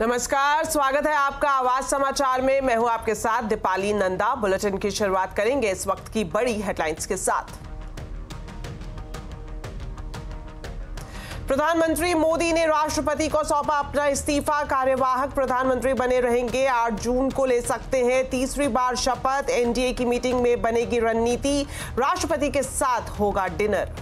नमस्कार, स्वागत है आपका आवाज समाचार में। मैं हूं आपके साथ दीपाली नंदा। बुलेटिन की शुरुआत करेंगे इस वक्त की बड़ी हेडलाइंस के साथ। प्रधानमंत्री मोदी ने राष्ट्रपति को सौंपा अपना इस्तीफा। कार्यवाहक प्रधानमंत्री बने रहेंगे। 8 जून को ले सकते हैं तीसरी बार शपथ। एनडीए की मीटिंग में बनेगी रणनीति। राष्ट्रपति के साथ होगा डिनर।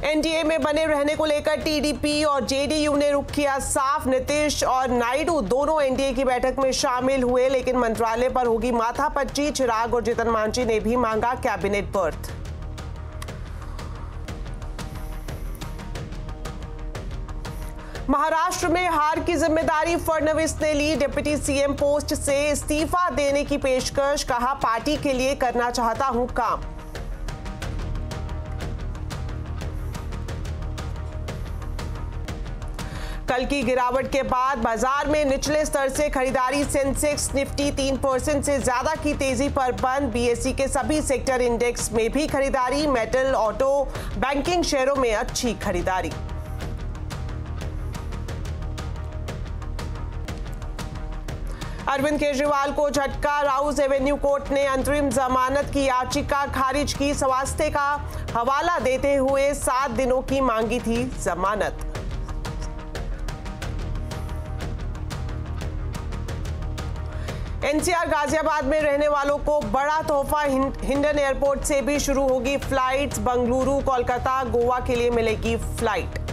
एनडीए में बने रहने को लेकर टीडीपी और जेडीयू ने रुख किया साफ। नीतीश और नायडू दोनों एनडीए की बैठक में शामिल हुए, लेकिन मंत्रालय पर होगी माथापच्ची। चिराग और जीतन मांझी ने भी मांगा कैबिनेट बर्थ। महाराष्ट्र में हार की जिम्मेदारी फडणवीस ने ली। डिप्टी सीएम पोस्ट से इस्तीफा देने की पेशकश। कहा, पार्टी के लिए करना चाहता हूं काम। कल की गिरावट के बाद बाजार में निचले स्तर से खरीदारी। सेंसेक्स निफ्टी 3% से ज्यादा की तेजी पर बंद। बीएसई के सभी सेक्टर इंडेक्स में भी खरीदारी। मेटल, ऑटो, बैंकिंग शेयरों में अच्छी खरीदारी। अरविंद केजरीवाल को झटका। राउज एवेन्यू कोर्ट ने अंतरिम जमानत की याचिका खारिज की। स्वास्थ्य का हवाला देते हुए 7 दिनों की मांगी थी जमानत। एनसीआर गाजियाबाद में रहने वालों को बड़ा तोहफा। हिंडन एयरपोर्ट से भी शुरू होगी फ्लाइट्स। बंगलुरु, कोलकाता, गोवा के लिए मिलेगी फ्लाइट।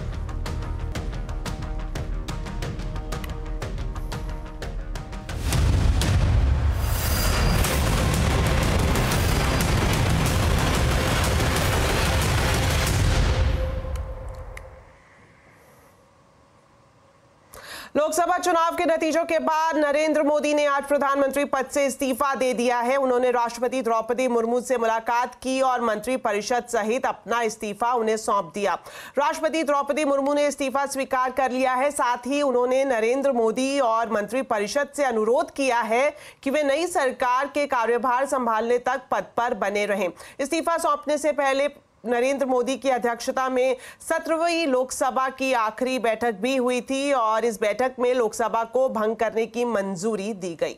लोकसभा चुनाव के नतीजों के बाद नरेंद्र मोदी ने आज प्रधानमंत्री पद से इस्तीफा दे दिया है। उन्होंने राष्ट्रपति द्रौपदी मुर्मू से मुलाकात की और मंत्री परिषद सहित अपना इस्तीफा उन्हें सौंप दिया। राष्ट्रपति द्रौपदी मुर्मू ने इस्तीफा स्वीकार कर लिया है। साथ ही उन्होंने नरेंद्र मोदी और मंत्री परिषद से अनुरोध किया है कि वे नई सरकार के कार्यभार संभालने तक पद पर बने रहें। इस्तीफा सौंपने से पहले नरेंद्र मोदी की अध्यक्षता में 17वीं लोकसभा की आखिरी बैठक भी हुई थी और इस बैठक में लोकसभा को भंग करने की मंजूरी दी गई।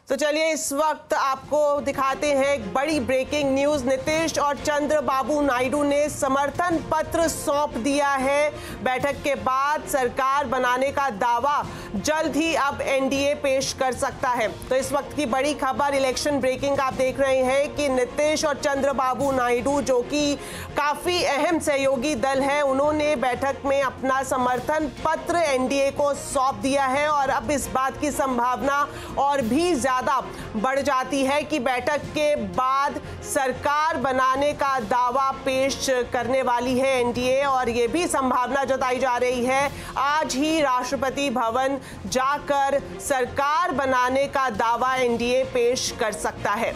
तो चलिए इस वक्त आपको दिखाते हैं एक बड़ी ब्रेकिंग न्यूज। नीतीश और चंद्रबाबू नायडू ने समर्थन पत्र सौंप दिया है। बैठक के बाद सरकार बनाने का दावा जल्द ही अब एनडीए पेश कर सकता है। तो इस वक्त की बड़ी खबर, इलेक्शन ब्रेकिंग आप देख रहे हैं कि नीतीश और चंद्रबाबू नायडू, जो कि काफी अहम सहयोगी दल है, उन्होंने बैठक में अपना समर्थन पत्र एनडीए को सौंप दिया है। और अब इस बात की संभावना और भी बढ़ जाती है कि बैठक के बाद सरकार बनाने का दावा पेश करने वाली है एनडीए। और ये भी संभावना जताई जा रही है आज ही राष्ट्रपति भवन जाकर सरकार बनाने का दावा एनडीए पेश कर सकता है।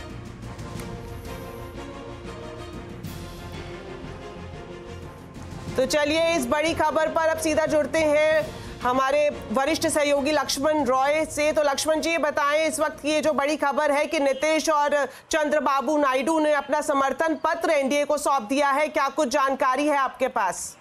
तो चलिए इस बड़ी खबर पर अब सीधा जुड़ते हैं हमारे वरिष्ठ सहयोगी लक्ष्मण रॉय से। तो लक्ष्मण जी, बताएं इस वक्त की ये जो बड़ी खबर है कि नीतीश और चंद्रबाबू नायडू ने अपना समर्थन पत्र एनडीए को सौंप दिया है, क्या कुछ जानकारी है आपके पास?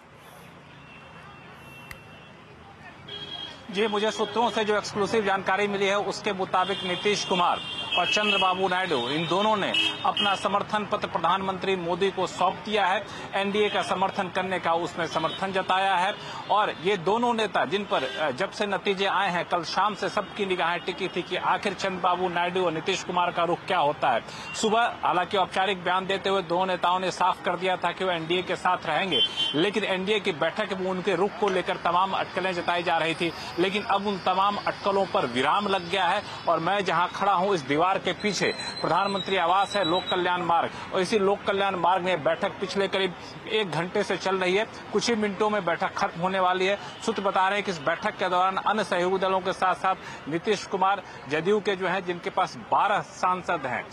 जी, मुझे सूत्रों से जो एक्सक्लूसिव जानकारी मिली है उसके मुताबिक नीतीश कुमार और चंद्रबाबू नायडू, इन दोनों ने अपना समर्थन पत्र प्रधानमंत्री मोदी को सौंप दिया है। एनडीए का समर्थन करने का उसमें समर्थन जताया है। और ये दोनों नेता, जिन पर जब से नतीजे आए हैं, कल शाम से सबकी निगाहें टिकी थी कि आखिर चंद्रबाबू नायडू और नीतीश कुमार का रुख क्या होता है। सुबह हालांकि औपचारिक बयान देते हुए दोनों नेताओं ने साफ कर दिया था कि वो एनडीए के साथ रहेंगे, लेकिन एनडीए की बैठक में उनके रुख को लेकर तमाम अटकलें जताई जा रही थी। लेकिन अब उन तमाम अटकलों पर विराम लग गया है। और मैं जहां खड़ा हूं, इस दीवार के पीछे प्रधानमंत्री आवास है, लोक कल्याण मार्ग, और इसी लोक कल्याण मार्ग में बैठक पिछले करीब 1 घंटे से चल रही है। कुछ ही मिनटों में बैठक खत्म होने वाली है। सूत्र बता रहे हैं कि इस बैठक के दौरान अन्य सहयोगी दलों के साथ साथ नीतीश कुमार, जदयू के जो है जिनके पास 12 सांसद हैं,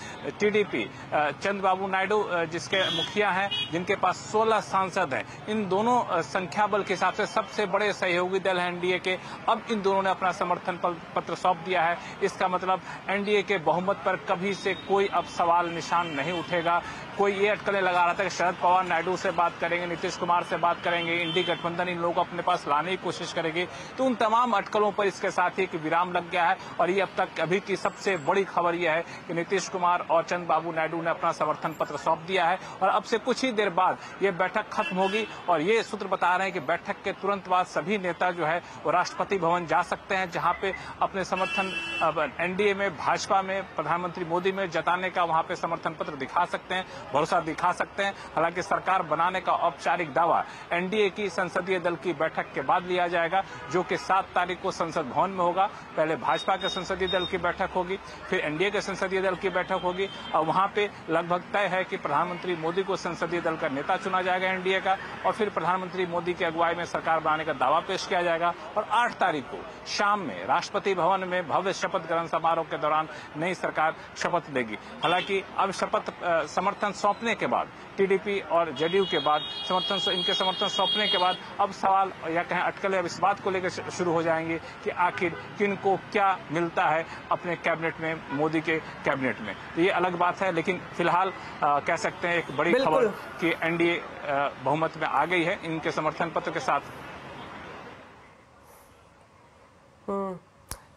टीडीपी चंद्रबाबू नायडू जिसके मुखिया हैं जिनके पास 16 सांसद हैं, इन दोनों संख्या बल के हिसाब से सबसे बड़े सहयोगी दल हैं एनडीए के। अब अब इन दोनों ने अपना समर्थन पत्र सौंप दिया है। इसका मतलब एनडीए के बहुमत पर कभी से कोई अब सवाल निशान नहीं उठेगा। कोई ये अटकलें लगा रहा था कि शरद पवार नायडू से बात करेंगे, नीतीश कुमार से बात करेंगे, इंडी गठबंधन इन लोगों को अपने पास लाने की कोशिश करेगी, तो उन तमाम अटकलों पर इसके साथ ही एक विराम लग गया है। और ये अब तक अभी की सबसे बड़ी खबर यह है कि नीतीश कुमार और चंद्रबाबू नायडू ने अपना समर्थन पत्र सौंप दिया है और अब से कुछ ही देर बाद ये बैठक खत्म होगी। और ये सूत्र बता रहे हैं कि बैठक के तुरंत बाद सभी नेता जो है वो राष्ट्रपति भवन जा सकते हैं, जहां पे अपने समर्थन एनडीए में, भाजपा में, प्रधानमंत्री मोदी में जताने का वहां पे समर्थन पत्र दिखा सकते हैं, भरोसा दिखा सकते हैं। हालांकि सरकार बनाने का औपचारिक दावा एनडीए की संसदीय दल की बैठक के बाद लिया जाएगा, जो कि 7 तारीख को संसद भवन में होगा। पहले भाजपा के संसदीय दल की बैठक होगी, फिर एनडीए के संसदीय दल की बैठक होगी और वहां पे लगभग तय है कि प्रधानमंत्री मोदी को संसदीय दल का नेता चुना जाएगा एनडीए का, और फिर प्रधानमंत्री मोदी की अगुवाई में सरकार बनाने का दावा पेश किया जाएगा। और 8 तारीख को शाम में राष्ट्रपति भवन में भव्य शपथ ग्रहण समारोह के दौरान नई सरकार शपथ लेगी। हालांकि अब शपथ समर्थन सौंपने के बाद, टीडीपी और जेडीयू के बाद इनके समर्थन सौंपने के बाद अब सवाल या कहें अटकलें अब इस बात को लेकर शुरू हो जाएंगे कि आखिर किनको क्या मिलता है अपने कैबिनेट में, मोदी के कैबिनेट में। तो ये अलग बात है, लेकिन फिलहाल कह सकते हैं एक बड़ी खबर कि एनडीए बहुमत में आ गई है इनके समर्थन पत्र के साथ।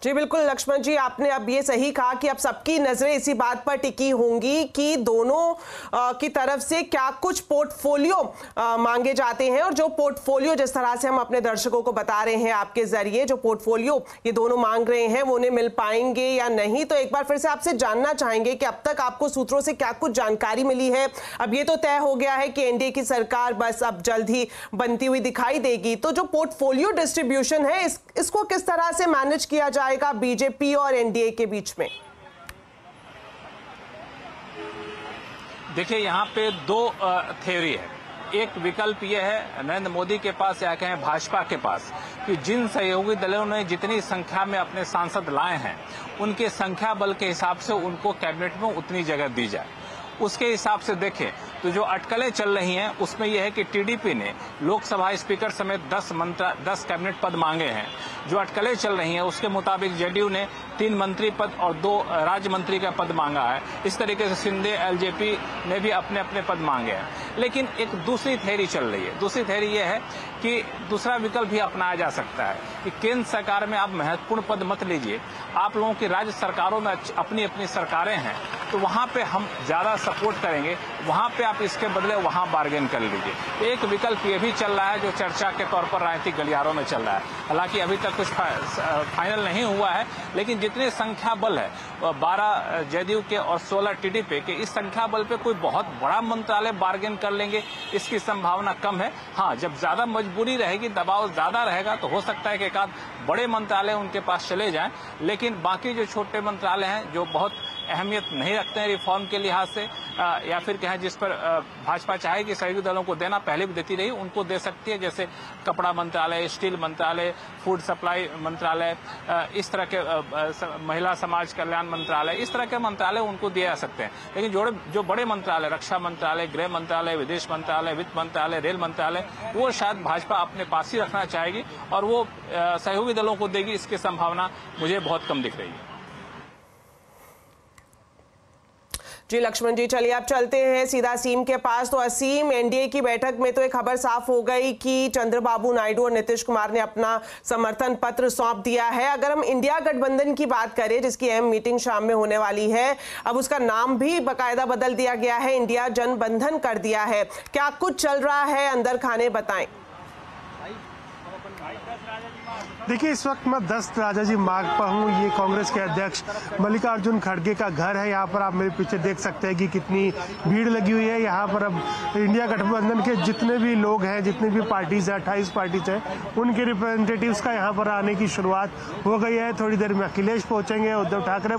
जी बिल्कुल लक्ष्मण जी, आपने अब ये सही कहा कि अब सबकी नजरें इसी बात पर टिकी होंगी कि दोनों की तरफ से क्या कुछ पोर्टफोलियो मांगे जाते हैं, और जो पोर्टफोलियो जिस तरह से हम अपने दर्शकों को बता रहे हैं आपके जरिए, जो पोर्टफोलियो ये दोनों मांग रहे हैं वो उन्हें मिल पाएंगे या नहीं। तो एक बार फिर से आपसे जानना चाहेंगे कि अब तक आपको सूत्रों से क्या कुछ जानकारी मिली है। अब ये तो तय हो गया है कि एनडीए की सरकार बस अब जल्द ही बनती हुई दिखाई देगी, तो जो पोर्टफोलियो डिस्ट्रीब्यूशन है इसको किस तरह से मैनेज किया जाए बीजेपी और एनडीए के बीच में? देखिए, यहाँ पे 2 थ्योरी है। एक विकल्प यह है नरेंद्र मोदी के पास या कहें भाजपा के पास कि जिन सहयोगी दलों ने जितनी संख्या में अपने सांसद लाए हैं उनके संख्या बल के हिसाब से उनको कैबिनेट में उतनी जगह दी जाए। उसके हिसाब से देखें तो जो अटकलें चल रही हैं उसमें यह है कि टीडीपी ने लोकसभा स्पीकर समेत 10 कैबिनेट पद मांगे हैं। जो अटकलें चल रही हैं उसके मुताबिक जेडीयू ने 3 मंत्री पद और 2 राज्य मंत्री का पद मांगा है। इस तरीके से शिंदे, एलजेपी ने भी अपने अपने पद मांगे हैं। लेकिन एक दूसरी थ्योरी चल रही है। दूसरी थ्योरी यह है कि दूसरा विकल्प भी अपनाया जा सकता है कि केंद्र सरकार में आप महत्वपूर्ण पद मत लीजिए, आप लोगों की राज्य सरकारों में अपनी अपनी सरकारें हैं, तो वहां पे हम ज्यादा सपोर्ट करेंगे, वहां पे आप इसके बदले वहां बार्गेन कर लीजिए। तो एक विकल्प ये भी चल रहा है जो चर्चा के तौर पर राजनीतिक गलियारों में चल रहा है। हालांकि अभी तक कुछ फाइनल नहीं हुआ है, लेकिन जितने संख्या बल है 12 जेडीयू के और 16 टीडीपी के, इस संख्या बल पे कोई बहुत बड़ा मंत्रालय बार्गेन कर लेंगे इसकी संभावना कम है। हाँ, जब ज्यादा मजबूरी रहेगी, दबाव ज्यादा रहेगा, तो हो सकता है कि एक आध बड़े मंत्रालय उनके पास चले जाएं, लेकिन बाकी जो छोटे मंत्रालय हैं जो बहुत अहमियत नहीं रखते हैं रिफॉर्म के लिहाज से, या फिर कहें जिस पर भाजपा चाहे कि सहयोगी दलों को देना, पहले भी देती रही, उनको दे सकती है। जैसे कपड़ा मंत्रालय, स्टील मंत्रालय, फूड सप्लाई मंत्रालय, इस तरह के महिला समाज कल्याण मंत्रालय, इस तरह के मंत्रालय उनको दिए जा सकते हैं। लेकिन जो बड़े मंत्रालय, रक्षा मंत्रालय, गृह मंत्रालय, विदेश मंत्रालय, वित्त मंत्रालय, रेल मंत्रालय, वो शायद भाजपा अपने पास ही रखना चाहेगी और वो सहयोगी दलों को देगी, इसकी संभावना मुझे बहुत कम दिख रही है। जी लक्ष्मण जी, चलिए आप चलते हैं सीधा असीम के पास। तो असीम, एनडीए की बैठक में तो एक खबर साफ हो गई कि चंद्रबाबू नायडू और नीतीश कुमार ने अपना समर्थन पत्र सौंप दिया है। अगर हम इंडिया गठबंधन की बात करें, जिसकी अहम मीटिंग शाम में होने वाली है, अब उसका नाम भी बाकायदा बदल दिया गया है, इंडिया जनबंधन कर दिया है। क्या कुछ चल रहा है अंदर खाने, बताएं। देखिए, इस वक्त मैं 10 राजाजी मार्ग पर हूँ। ये कांग्रेस के अध्यक्ष मल्लिकार्जुन खड़गे का घर है। यहाँ पर आप मेरे पीछे देख सकते हैं कि कितनी भीड़ लगी हुई है। यहाँ पर अब इंडिया गठबंधन के जितने भी लोग हैं, जितनी भी पार्टीज हैं, 28 पार्टीज हैं, उनके रिप्रेजेंटेटिव्स का यहाँ पर आने की शुरुआत हो गई है। थोड़ी देर में अखिलेश पहुँचेंगे, उद्धव ठाकरे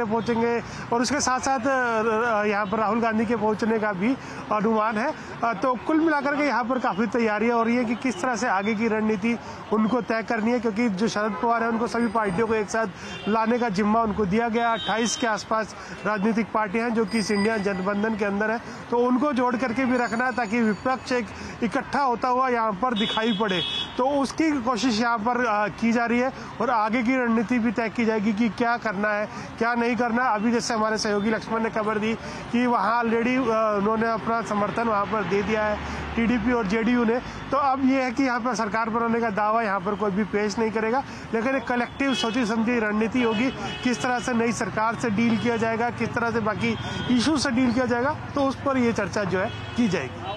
पहुँचेंगे और उसके साथ साथ यहाँ पर राहुल गांधी के पहुँचने का भी अनुमान है। तो कुल मिलाकर के यहाँ पर काफ़ी तैयारियाँ हो रही है कि किस तरह से आगे की रणनीति उनको तय करनी है, क्योंकि जो शरद पवार है उनको सभी पार्टियों को एक साथ लाने का जिम्मा उनको दिया गया। 28 के आसपास राजनीतिक पार्टियां हैं जो कि इस इंडिया गठबंधन के अंदर है, तो उनको जोड़ करके भी रखना है ताकि विपक्ष एक इकट्ठा होता हुआ यहाँ पर दिखाई पड़े। तो उसकी कोशिश यहाँ पर की जा रही है और आगे की रणनीति भी तय की जाएगी कि क्या करना है क्या नहीं करना है। अभी जैसे हमारे सहयोगी लक्ष्मण ने खबर दी कि वहाँ ऑलरेडी उन्होंने अपना समर्थन वहाँ पर दे दिया है टीडीपी और जेडीयू ने, तो अब ये है कि यहाँ पर सरकार बनाने का दावा यहाँ पर कोई भी पेश नहीं करेगा, लेकिन एक कलेक्टिव सोची समझी रणनीति होगी किस तरह से नई सरकार से डील किया जाएगा, किस तरह से बाकी इशू से डील किया जाएगा, तो उस पर ये चर्चा जो है की जाएगी।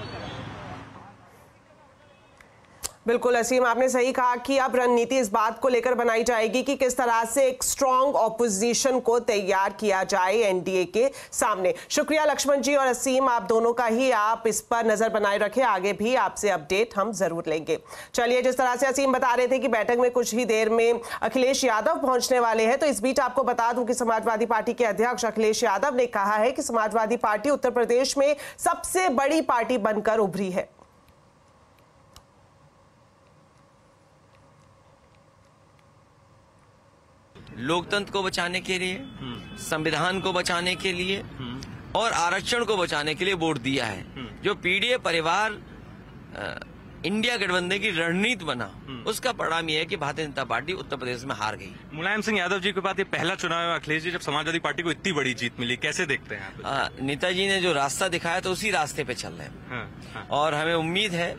बिल्कुल असीम, आपने सही कहा कि अब रणनीति इस बात को लेकर बनाई जाएगी कि किस तरह से एक स्ट्रॉन्ग ऑपोजिशन को तैयार किया जाए एनडीए के सामने। शुक्रिया लक्ष्मण जी और असीम, आप दोनों का ही आप इस पर नजर बनाए रखें, आगे भी आपसे अपडेट हम जरूर लेंगे। चलिए, जिस तरह से असीम बता रहे थे कि बैठक में कुछ ही देर में अखिलेश यादव पहुंचने वाले हैं, तो इस बीच आपको बता दूं कि समाजवादी पार्टी के अध्यक्ष अखिलेश यादव ने कहा है कि समाजवादी पार्टी उत्तर प्रदेश में सबसे बड़ी पार्टी बनकर उभरी है। लोकतंत्र को बचाने के लिए, संविधान को बचाने के लिए और आरक्षण को बचाने के लिए वोट दिया है। जो पीडीए परिवार इंडिया गठबंधन की रणनीति बना, उसका परिणाम यह है कि भारतीय जनता पार्टी उत्तर प्रदेश में हार गई। मुलायम सिंह यादव जी के बाद ये पहला चुनाव है अखिलेश जी जब समाजवादी पार्टी को इतनी बड़ी जीत मिली, कैसे देखते हैं आप? नेताजी ने जो रास्ता दिखाया तो उसी रास्ते पे चल रहे हैं और हमें उम्मीद है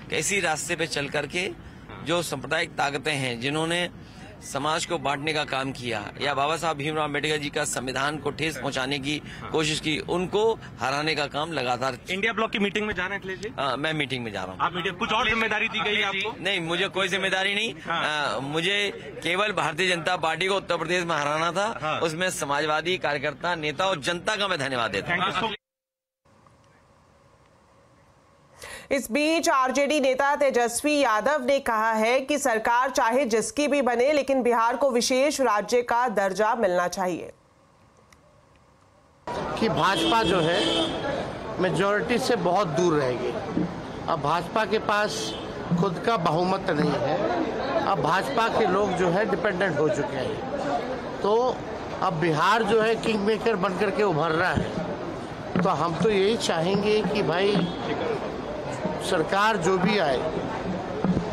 कि इसी रास्ते पे चल करके जो सांप्रदायिक ताकतें हैं जिन्होंने समाज को बांटने का काम किया या बाबा साहब भीमराव अम्बेडकर जी का संविधान को ठेस पहुंचाने की कोशिश की, उनको हराने का काम लगातार। इंडिया ब्लॉक की मीटिंग में जा रहे हैं अखिलेश जी? मैं मीटिंग में जा रहा हूँ। आप मीटिंग, कुछ और जिम्मेदारी दी गई है आपको? नहीं, मुझे कोई जिम्मेदारी नहीं। मुझे केवल भारतीय जनता पार्टी को उत्तर प्रदेश में हराना था। उसमें समाजवादी कार्यकर्ता, नेता और जनता का मैं धन्यवाद देता हूँ। इस बीच आरजेडी नेता तेजस्वी यादव ने कहा है कि सरकार चाहे जिसकी भी बने, लेकिन बिहार को विशेष राज्य का दर्जा मिलना चाहिए। कि भाजपा जो है मेजॉरिटी से बहुत दूर रहेगी। अब भाजपा के पास खुद का बहुमत नहीं है। अब भाजपा के लोग जो है डिपेंडेंट हो चुके हैं। तो अब बिहार जो है किंग मेकर बन करके उभर रहा है। तो हम तो यही चाहेंगे कि भाई सरकार जो भी आए,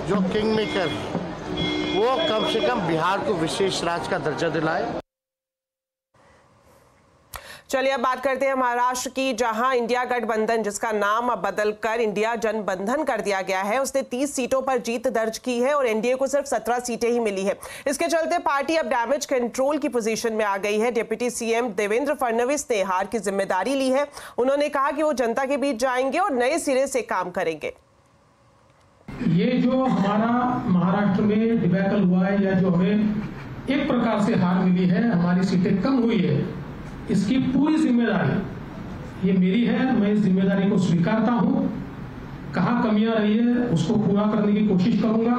जो किंग मेकर है, वो कम से कम बिहार को विशेष राज्य का दर्जा दिलाए। चलिए अब बात करते हैं महाराष्ट्र की, जहां इंडिया गठबंधन, जिसका नाम अब बदलकर इंडिया जनबंधन कर दिया गया है, उसने 30 सीटों पर जीत दर्ज की है और एनडीए को सिर्फ 17 सीटें ही मिली है। इसके चलते पार्टी अब डैमेज कंट्रोल की पोजीशन में आ गई है। डिप्टी सीएम देवेंद्र फडणवीस ने हार की जिम्मेदारी ली है। उन्होंने कहा कि वो जनता के बीच जाएंगे और नए सिरे से काम करेंगे। ये जो हमारा महाराष्ट्र में डिबैकल हुआ है या जो हमें एक प्रकार से हार मिली है, हमारी सीटें कम हुई है, इसकी पूरी जिम्मेदारी ये मेरी है। मैं इस जिम्मेदारी को स्वीकारता हूं। कहां कमियां रही है उसको पूरा करने की कोशिश करूंगा।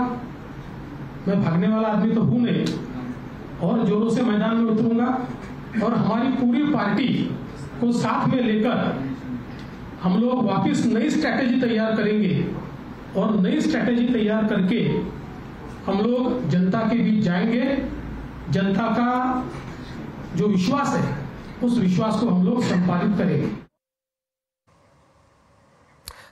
मैं भागने वाला आदमी तो हूं नहीं और जोरों से मैदान में उतरूंगा और हमारी पूरी पार्टी को साथ में लेकर हम लोग वापस नई स्ट्रैटेजी तैयार करेंगे और नई स्ट्रैटेजी तैयार करके हम लोग जनता के बीच जाएंगे। जनता का जो विश्वास है उस विश्वास को हम लोग संपादित करेंगे।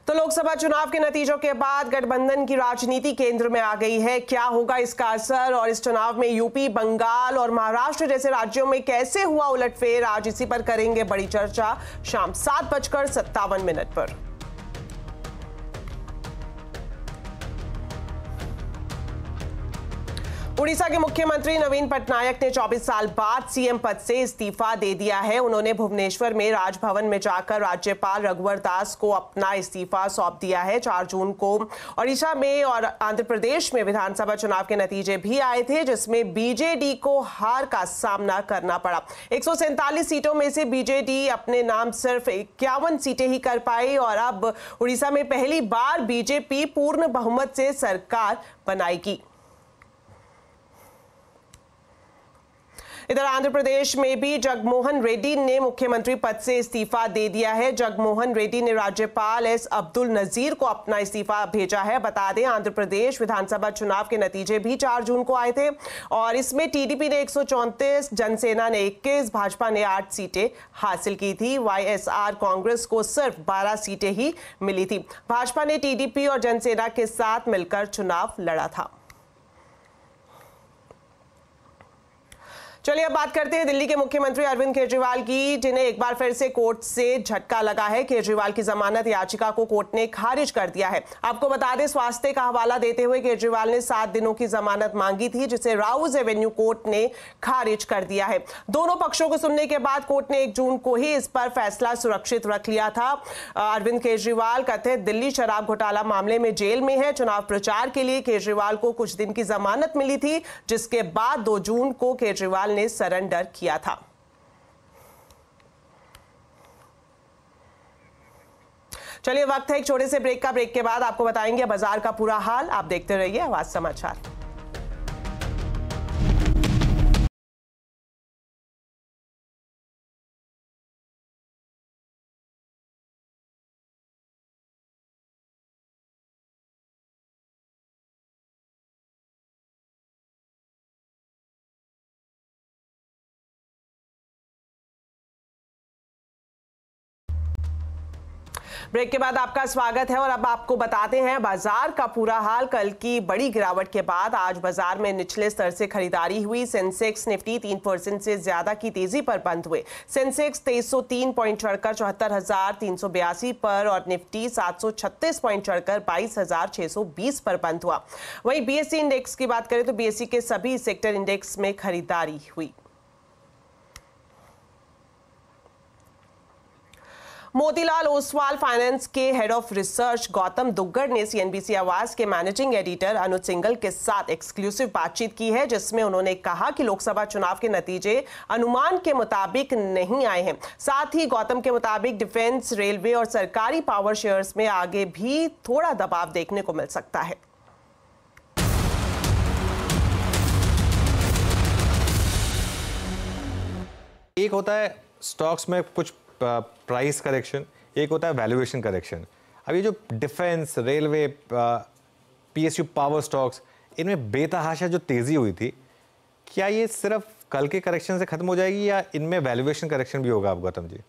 तो लोकसभा चुनाव के नतीजों के बाद गठबंधन की राजनीति केंद्र में आ गई है। क्या होगा इसका असर और इस चुनाव में यूपी, बंगाल और महाराष्ट्र जैसे राज्यों में कैसे हुआ उलटफेर, आज इसी पर करेंगे बड़ी चर्चा शाम 7:57 पर। उड़ीसा के मुख्यमंत्री नवीन पटनायक ने 24 साल बाद सीएम पद से इस्तीफा दे दिया है। उन्होंने भुवनेश्वर में राजभवन में जाकर राज्यपाल रघुवर दास को अपना इस्तीफा सौंप दिया है। 4 जून को ओडिशा में और आंध्र प्रदेश में विधानसभा चुनाव के नतीजे भी आए थे, जिसमें बीजेडी को हार का सामना करना पड़ा। 147 सीटों में से बीजेडी अपने नाम सिर्फ 51 सीटें ही कर पाई और अब उड़ीसा में पहली बार बीजेपी पूर्ण बहुमत से सरकार बनाएगी। इधर आंध्र प्रदेश में भी जगमोहन रेड्डी ने मुख्यमंत्री पद से इस्तीफा दे दिया है। जगमोहन रेड्डी ने राज्यपाल एस अब्दुल नजीर को अपना इस्तीफा भेजा है। बता दें, आंध्र प्रदेश विधानसभा चुनाव के नतीजे भी 4 जून को आए थे और इसमें टीडीपी ने 134, जनसेना ने 21, भाजपा ने 8 सीटें हासिल की थी। वाईएसआर कांग्रेस को सिर्फ 12 सीटें ही मिली थी। भाजपा ने टीडीपी और जनसेना के साथ मिलकर चुनाव लड़ा था। चलिए अब बात करते हैं दिल्ली के मुख्यमंत्री अरविंद केजरीवाल की, जिन्हें एक बार फिर से कोर्ट से झटका लगा है। केजरीवाल की जमानत याचिका को कोर्ट ने खारिज कर दिया है। आपको बता दें, स्वास्थ्य का हवाला देते हुए केजरीवाल ने 7 दिनों की जमानत मांगी थी, जिसे राउज एवेन्यू कोर्ट ने खारिज कर दिया है। दोनों पक्षों को सुनने के बाद कोर्ट ने 1 जून को ही इस पर फैसला सुरक्षित रख लिया था। अरविंद केजरीवाल कथित दिल्ली शराब घोटाला मामले में जेल में है। चुनाव प्रचार के लिए केजरीवाल को कुछ दिन की जमानत मिली थी, जिसके बाद 2 जून को केजरीवाल ने सरेंडर किया था। चलिए वक्त है एक छोटे से ब्रेक का। ब्रेक के बाद आपको बताएंगे बाजार का पूरा हाल। आप देखते रहिए आवाज समाचार। ब्रेक के बाद आपका स्वागत है और अब आपको बताते हैं बाजार का पूरा हाल। कल की बड़ी गिरावट के बाद आज बाजार में निचले स्तर से खरीदारी हुई। सेंसेक्स निफ्टी 3% से ज्यादा की तेजी पर बंद हुए। सेंसेक्स 2303 पॉइंट चढ़कर 74,382 पर और निफ्टी 736 पॉइंट चढ़कर 22,620 पर बंद हुआ। वहीं बीएसई इंडेक्स की बात करें तो बीएसई के सभी सेक्टर इंडेक्स में खरीदारी हुई। मोतीलाल ओसवाल फाइनेंस के head of research Gautam Duggar ने सीएनबीसी आवाज के मैनेजिंग एडिटर अनुज सिंघल के साथ एक्सक्लूसिव बातचीत की है, जिसमें उन्होंने कहा कि लोकसभा चुनाव के नतीजे अनुमान के मुताबिक नहीं आए हैं। साथ ही गौतम के मुताबिक डिफेंस, रेलवे और सरकारी पावर शेयर्स में आगे भी थोड़ा दबाव देखने को मिल सकता है। एक होता है स्टॉक्स में कुछ प्राइस करेक्शन, एक होता है वैल्यूएशन करेक्शन। अब ये जो defence, railway, PSU power stocks, इनमें बेतहाशा जो तेजी हुई थी, क्या ये सिर्फ कल के करेक्शन से खत्म हो जाएगी या इनमें वैल्यूएशन करेक्शन भी होगा? आप गौतम जी।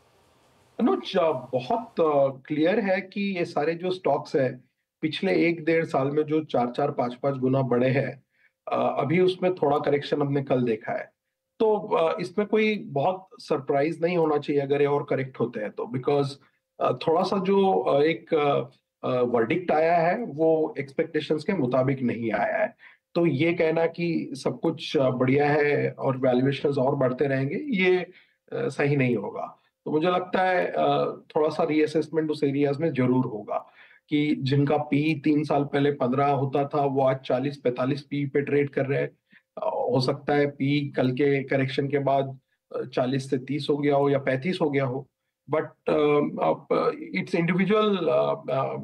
अनुज, बहुत क्लियर है कि ये सारे जो स्टॉक्स है पिछले 1-1.5 साल में जो 4-4, 5-5 गुना बढ़े हैं, अभी उसमें थोड़ा करेक्शन हमने कल देखा है। तो इसमें कोई बहुत सरप्राइज नहीं होना चाहिए अगर ये और करेक्ट होते हैं तो, बिकॉज थोड़ा सा जो एक वर्डिक्ट आया है वो एक्सपेक्टेशंस के मुताबिक नहीं आया है। तो ये कहना कि सब कुछ बढ़िया है और वैल्यूएशंस और बढ़ते रहेंगे, ये सही नहीं होगा। तो मुझे लगता है थोड़ा सा रीअसेसमेंट उस एरियाज में जरूर होगा कि जिनका पी 3 साल पहले 15 होता था वो आज 40-45 पी पे ट्रेड कर रहे हैं। हो सकता है पी कल के करेक्शन के बाद 40 से 30 हो गया हो या 35 हो गया हो, but it's individual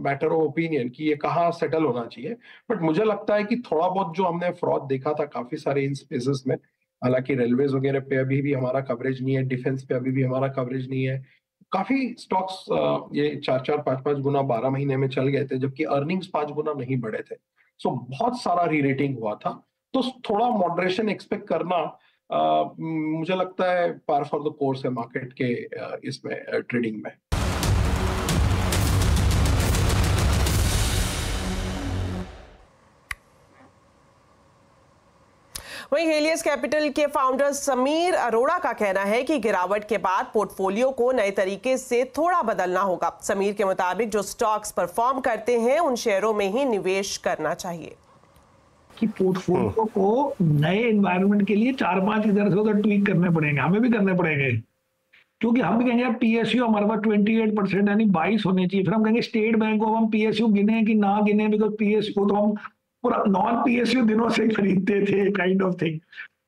matter of opinion कि ये कहाँ सेटल होना चाहिए। बट मुझे लगता है कि थोड़ा बहुत जो हमने फ्रॉड देखा था काफी सारे इन स्पेसेस में, हालांकि रेलवेज वगैरह पे अभी भी हमारा कवरेज नहीं है, डिफेंस पे अभी भी हमारा कवरेज नहीं है, काफी स्टॉक्स ये 4-4, 5-5 गुना 12 महीने में चल गए थे, जबकि अर्निंग्स 5 गुना नहीं बढ़े थे। सो बहुत सारा री रेटिंग हुआ था, तो थोड़ा मॉडरेशन एक्सपेक्ट करना मुझे लगता है पार फॉर द कोर्स है मार्केट के इसमें ट्रेडिंग में। वहीं हेलियस कैपिटल के फाउंडर समीर अरोड़ा का कहना है कि गिरावट के बाद पोर्टफोलियो को नए तरीके से थोड़ा बदलना होगा। समीर के मुताबिक जो स्टॉक्स परफॉर्म करते हैं उन शेयरों में ही निवेश करना चाहिए। कि पोर्टफोलियो को नए एनवायरनमेंट के लिए 4-5 इधर से उधर ट्वीक करने पड़ेंगे, हमें भी करने पड़ेंगे, क्योंकि हम भी कहेंगे पीएसयू हमारे पास 28% यानी 22 होने चाहिए। फिर हम कहेंगे स्टेट बैंक को हम पीएसयू गिने कि ना गिने, बिकॉज पीएसयू तो हम पूरा नॉन पीएसयू दिनों से खरीदते थे, काइंड ऑफ थिंग।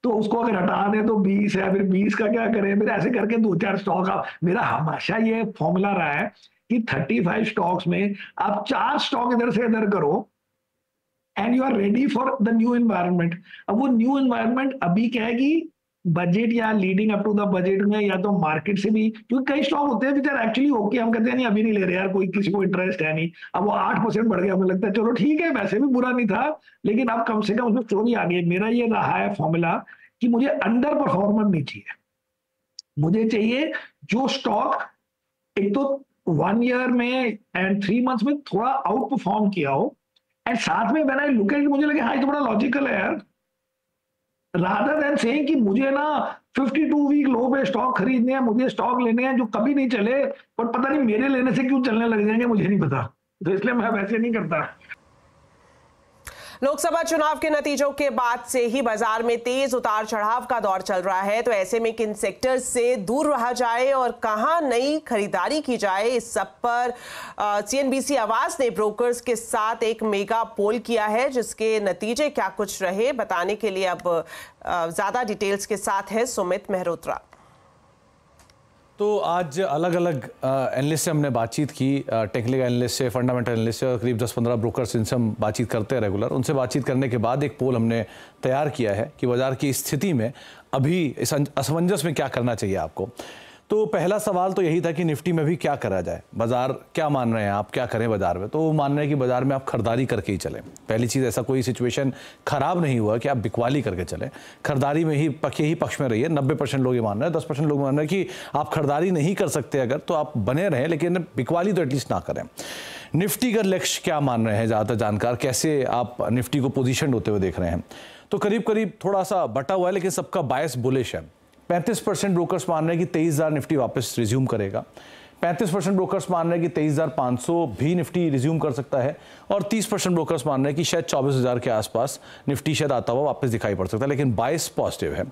तो उसको अगर हटा दें तो 20 है, फिर 20 का क्या करें, फिर ऐसे करके 2-4 स्टॉक। आप, मेरा हमेशा ये फॉर्मूला रहा है कि 35 स्टॉक्स में आप 4 स्टॉक इधर से इधर करो and you are ready for the new environment. अब वो न्यू एनवायरनमेंट अभी क्या है कि बजट या leading up to the budget में या तो मार्केट से भी, क्योंकि कई स्टॉक होते हैं विच आर एक्चुअली ओके, हम कहते हैं नहीं अभी नहीं ले रहे यार, कोई किसी को इंटरेस्ट है नहीं, अब वो 8% बढ़ गया, हमें लगता है चलो ठीक है वैसे भी बुरा नहीं था, लेकिन अब कम से कम उसमें स्टोरी आ गई। मेरा ये रहा है फॉर्मूला कि मुझे अंडर परफॉर्मर नहीं चाहिए, मुझे चाहिए जो स्टॉक एक तो 1 ईयर में एंड 3 मंथ्स में थोड़ा आउट परफॉर्म किया हो, एंड साथ में व्हेन आई लुक एट मुझे लगे हाँ ये तो बड़ा लॉजिकल है यार, रादर देन सेइंग कि मुझे ना 52 वीक लो पे स्टॉक खरीदने हैं, मुझे स्टॉक लेने हैं जो कभी नहीं चले और पता नहीं मेरे लेने से क्यों चलने लग जाएंगे, मुझे नहीं पता, तो इसलिए मैं वैसे नहीं करता। लोकसभा चुनाव के नतीजों के बाद से ही बाजार में तेज उतार चढ़ाव का दौर चल रहा है, तो ऐसे में किन सेक्टर्स से दूर रहा जाए और कहां नई खरीदारी की जाए, इस सब पर CNBC आवाज ने ब्रोकर्स के साथ एक मेगा पोल किया है, जिसके नतीजे क्या कुछ रहे बताने के लिए अब ज्यादा डिटेल्स के साथ है सुमित मेहरोत्रा। तो आज अलग अलग एनालिस्ट से हमने बातचीत की, टेक्निकल एनालिस्ट से, फंडामेंटल एनालिस्ट से, करीब 10-15 ब्रोकर्स जिनसे हम बातचीत करते हैं रेगुलर, उनसे बातचीत करने के बाद एक पोल हमने तैयार किया है कि बाजार की स्थिति में अभी इस असमंजस में क्या करना चाहिए आपको। तो पहला सवाल तो यही था कि निफ्टी में भी क्या करा जाए, बाजार क्या मान रहे हैं आप, क्या करें बाजार में। तो वो मान रहे हैं कि बाजार में आप खरीदारी करके ही चलें। पहली चीज़, ऐसा कोई सिचुएशन खराब नहीं हुआ कि आप बिकवाली करके चलें, खरीदारी में ही पक्ष में रहिए। 90% लोग ये मान रहे हैं, 10% लोग मान रहे हैं कि आप खरीदारी नहीं कर सकते अगर, तो आप बने रहें लेकिन बिकवाली तो एटलीस्ट ना करें। निफ्टी का लक्ष्य क्या मान रहे हैं ज़्यादातर जानकार, कैसे आप निफ्टी को पोजिशन होते हुए देख रहे हैं। तो करीब करीब थोड़ा सा बटा हुआ है लेकिन सबका बायस बुलिश है। 35% ब्रोकर्स मान रहे हैं कि 23,000 निफ्टी वापस रिज्यूम करेगा, 35% ब्रोकर्स मान रहे हैं कि 23,500 भी निफ्टी रिज्यूम कर सकता है, और 30% ब्रोकर्स मान रहे हैं कि शायद 24,000 के आसपास निफ्टी शायद आता हुआ वापस दिखाई पड़ सकता है, लेकिन बायस पॉजिटिव है।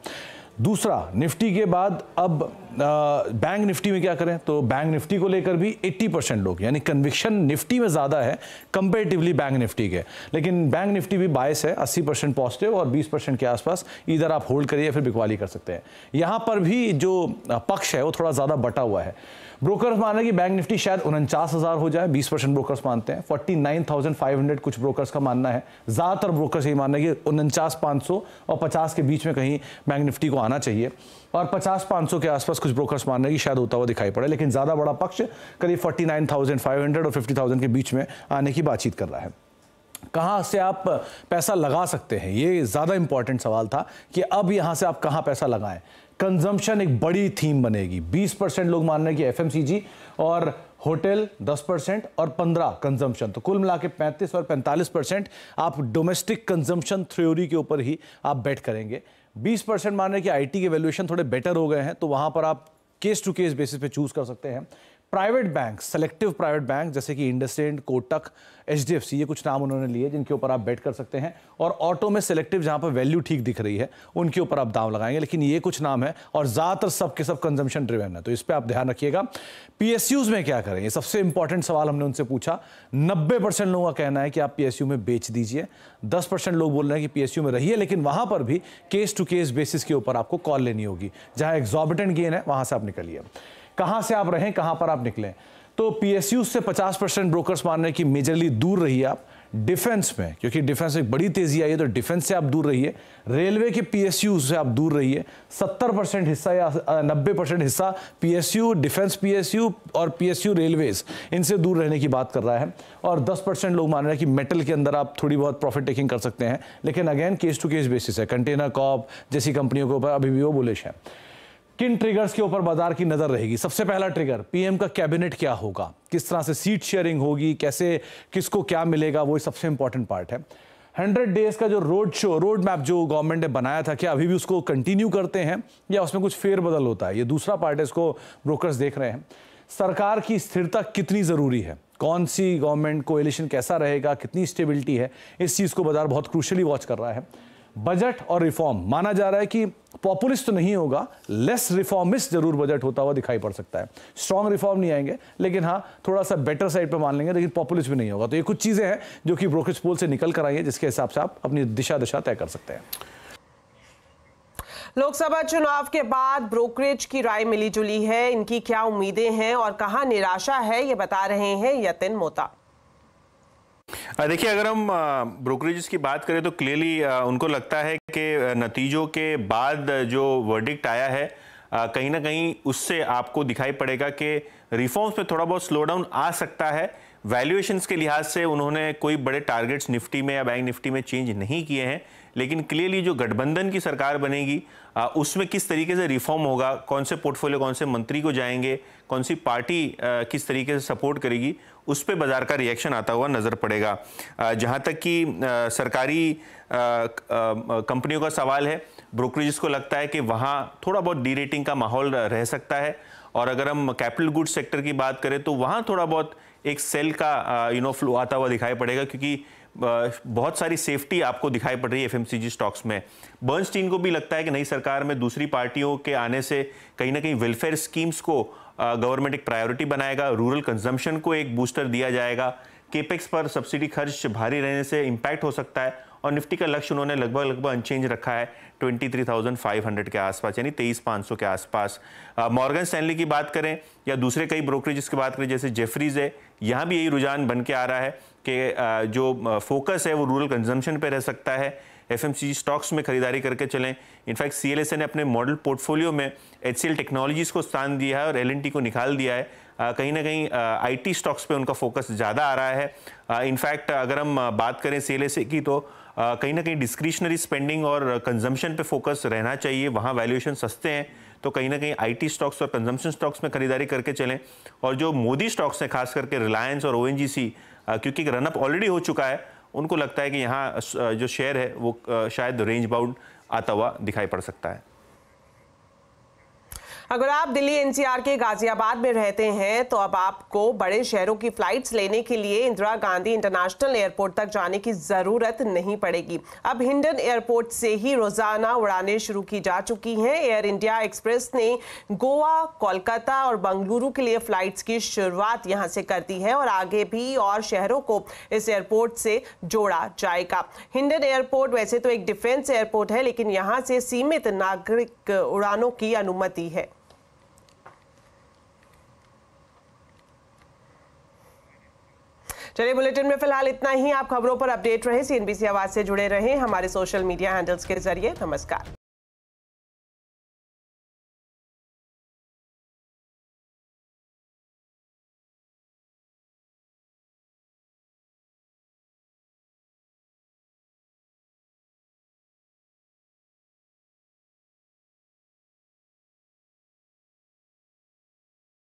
दूसरा, निफ्टी के बाद अब बैंक निफ्टी में क्या करें, तो बैंक निफ्टी को लेकर भी 80% लोग, यानी कन्विक्शन निफ्टी में ज़्यादा है कंपेरेटिवली बैंक निफ्टी के, लेकिन बैंक निफ्टी भी बायस है 80% पॉजिटिव और 20% के आसपास इधर आप होल्ड करिए फिर बिकवाली कर सकते हैं। यहाँ पर भी जो पक्ष है वो थोड़ा ज़्यादा बटा हुआ है। ब्रोकर्स मान रहे हैं कि बैंक निफ्टी शायद 49,000 हो जाए, 20% ब्रोकर्स मानते हैं, 49,500 कुछ ब्रोकर्स का मानना है, ज़्यादातर ब्रोकर्स यही मान रहे हैं कि 49,500 और 50 के बीच में कहीं बैंक निफ्टी को आना चाहिए, और 50,500 के आसपास कुछ ब्रोकर्स मान रहे हैं कि शायद होता हुआ दिखाई पड़े, लेकिन ज़्यादा बड़ा पक्ष करीब 49,500 और 50,000 के बीच में आने की बातचीत कर रहा है। कहाँ से आप पैसा लगा सकते हैं, ये ज़्यादा इंपॉर्टेंट सवाल था कि अब यहाँ से आप कहाँ पैसा लगाएं। कंजम्पशन एक बड़ी थीम बनेगी। 20% लोग मान रहे हैं कि FMCG और होटल 10% और 15 कंजम्पशन, तो कुल मिला के 35 और 45% आप डोमेस्टिक कंजम्पशन थ्योरी के ऊपर ही आप बेट करेंगे। 20% मान रहे हैं कि IT के वैल्यूएशन थोड़े बेटर हो गए हैं, तो वहाँ पर आप केस टू केस बेसिस पे चूज कर सकते हैं। Private bank, selective private bank जैसे कि इंडसइंड, कोटक, HDFC, ये कुछ नाम उन्होंने लिए जिनके ऊपर आप बेट कर सकते हैं, और ऑटो में सेलेक्टिव जहां पर वैल्यू ठीक दिख रही है उनके ऊपर आप दांव लगाएंगे, लेकिन ये कुछ नाम है और ज़्यादातर सब के सब कंजम्पशन ड्रिवन है, तो इस पर आप ध्यान रखिएगा। PSUs में क्या करें, ये सबसे इंपॉर्टेंट सवाल हमने उनसे पूछा। 90% लोगों का कहना है कि आप PSU में बेच दीजिए, 10% लोग बोल रहे हैं कि PSU में रहिए, लेकिन वहां पर भी केस टू केस बेसिस के ऊपर आपको कॉल लेनी होगी। जहां एग्जॉर्बिटेंट गेन है वहां से आप निकलिए। कहां से आप रहें, कहां पर आप निकलें, तो PSU से 50% ब्रोकर्स मान रहे हैं कि मेजरली दूर रहिए आप। डिफेंस में, क्योंकि डिफेंस में बड़ी तेजी आई है, तो डिफेंस से आप दूर रहिए। रेलवे के PSU से आप दूर रहिए। 70% हिस्सा या 90% हिस्सा PSU, डिफेंस PSU और PSU रेलवेज, इनसे दूर रहने की बात कर रहा है। और 10% लोग मान रहे हैं कि मेटल के अंदर आप थोड़ी बहुत प्रॉफिट टेकिंग कर सकते हैं, लेकिन again case to case basis है। कंटेनर कॉर्प जैसी कंपनियों के ऊपर अभी भी वो बुलिश है। किन ट्रिगर्स के ऊपर बाजार की नजर रहेगी? सबसे पहला ट्रिगर, PM का कैबिनेट क्या होगा, किस तरह से सीट शेयरिंग होगी, कैसे किसको क्या मिलेगा, वो सबसे इंपॉर्टेंट पार्ट है। 100 डेज का जो रोड मैप जो गवर्नमेंट ने बनाया था, क्या अभी भी उसको कंटिन्यू करते हैं या उसमें कुछ फेरबदल होता है, ये दूसरा पार्ट है, इसको ब्रोकर्स देख रहे हैं। सरकार की स्थिरता कितनी जरूरी है, कौन सी गवर्नमेंट कोएलिशन कैसा रहेगा, कितनी स्टेबिलिटी है, इस चीज को बाजार बहुत क्रूशियली वॉच कर रहा है। बजट और रिफॉर्म, माना जा रहा है कि पॉपुलिस्ट तो नहीं होगा, लेस रिफॉर्मिस्ट जरूर बजट होता हुआ दिखाई पड़ सकता है। स्ट्रॉन्ग रिफॉर्म नहीं आएंगे, लेकिन हाँ थोड़ा सा बेटर साइड पे मान लेंगे, लेकिन पॉपुलिस्ट भी नहीं होगा। तो ये कुछ चीजें हैं जो कि ब्रोकरेज पोल से निकल कर आई है, जिसके हिसाब से आप अपनी दिशा तय कर सकते हैं। लोकसभा चुनाव के बाद ब्रोकरेज की राय मिली जुली है, इनकी क्या उम्मीदें हैं और कहां निराशा है, ये बता रहे हैं यतिन मोता। देखिए, अगर हम ब्रोकरेजेस की बात करें तो क्लियरली उनको लगता है कि नतीजों के बाद जो वर्डिक्ट आया है कहीं ना कहीं उससे आपको दिखाई पड़ेगा कि रिफॉर्म्स पे थोड़ा बहुत स्लो डाउन आ सकता है। वैल्यूएशंस के लिहाज से उन्होंने कोई बड़े टारगेट्स निफ्टी में या बैंक निफ्टी में चेंज नहीं किए हैं, लेकिन क्लियरली जो गठबंधन की सरकार बनेगी उसमें किस तरीके से रिफॉर्म होगा, कौन से पोर्टफोलियो कौन से मंत्री को जाएंगे, कौन सी पार्टी किस तरीके से सपोर्ट करेगी, उस पे बाजार का रिएक्शन आता हुआ नजर पड़ेगा। जहां तक कि सरकारी कंपनियों का सवाल है, ब्रोकरेजेस को लगता है कि वहां थोड़ा बहुत डी रेटिंग का माहौल रह सकता है। और अगर हम कैपिटल गुड्स सेक्टर की बात करें तो वहां थोड़ा बहुत एक सेल का फ्लो आता हुआ दिखाई पड़ेगा, क्योंकि बहुत सारी सेफ्टी आपको दिखाई पड़ रही है एफएमसीजी स्टॉक्स में। बर्नस्टीन को भी लगता है कि नई सरकार में दूसरी पार्टियों के आने से कहीं ना कहीं वेलफेयर स्कीम्स को गवर्नमेंट एक प्रायोरिटी बनाएगा, रूरल कंजम्पशन को एक बूस्टर दिया जाएगा, केपेक्स पर सब्सिडी खर्च भारी रहने से इम्पैक्ट हो सकता है। और निफ्टी का लक्ष्य उन्होंने लगभग अनचेंज रखा है 23,500 के आसपास, यानी 23,500 के आसपास। मॉर्गन स्टैनली की बात करें या दूसरे कई ब्रोकरेजेस की बात करें जैसे जेफरीज है, यहाँ भी यही रुझान बन के आ रहा है कि जो फोकस है वो रूरल कंजम्पशन पे रह सकता है। एफएमसीजी स्टॉक्स में खरीदारी करके चलें। इनफैक्ट सीएलएसए ने अपने मॉडल पोर्टफोलियो में एचसीएल टेक्नोलॉजीज को स्थान दिया है और एलएनटी को निकाल दिया है। कहीं ना कहीं आईटी स्टॉक्स पे उनका फोकस ज़्यादा आ रहा है। इनफैक्ट अगर हम बात करें सीएलएसए की तो कहीं ना कहीं डिस्क्रिशनरी स्पेंडिंग और कंजम्पशन पे फोकस रहना चाहिए, वहाँ वैल्यूएशन सस्ते हैं, तो कहीं ना कहीं आईटी स्टॉक्स और कंजम्पशन स्टॉक्स में खरीदारी करके चलें। और जो मोदी स्टॉक्स हैं खास करके रिलायंस और ओएनजीसी, क्योंकि रनअप ऑलरेडी हो चुका है, उनको लगता है कि यहाँ जो शेयर है वो शायद रेंज बाउंड आता हुआ दिखाई पड़ सकता है। अगर आप दिल्ली एनसीआर के गाजियाबाद में रहते हैं तो अब आपको बड़े शहरों की फ्लाइट्स लेने के लिए इंदिरा गांधी इंटरनेशनल एयरपोर्ट तक जाने की जरूरत नहीं पड़ेगी। अब हिंडन एयरपोर्ट से ही रोजाना उड़ानें शुरू की जा चुकी हैं। एयर इंडिया एक्सप्रेस ने गोवा, कोलकाता और बेंगलुरु के लिए फ्लाइट्स की शुरुआत यहां से कर दी है और आगे भी और शहरों को इस एयरपोर्ट से जोड़ा जाएगा। हिंडन एयरपोर्ट वैसे तो एक डिफेंस एयरपोर्ट है, लेकिन यहां से सीमित नागरिक उड़ानों की अनुमति है। चलिए, बुलेटिन में फिलहाल इतना ही। आप खबरों पर अपडेट रहे, सीएनबीसी आवाज से जुड़े रहें हमारे सोशल मीडिया हैंडल्स के जरिए। नमस्कार।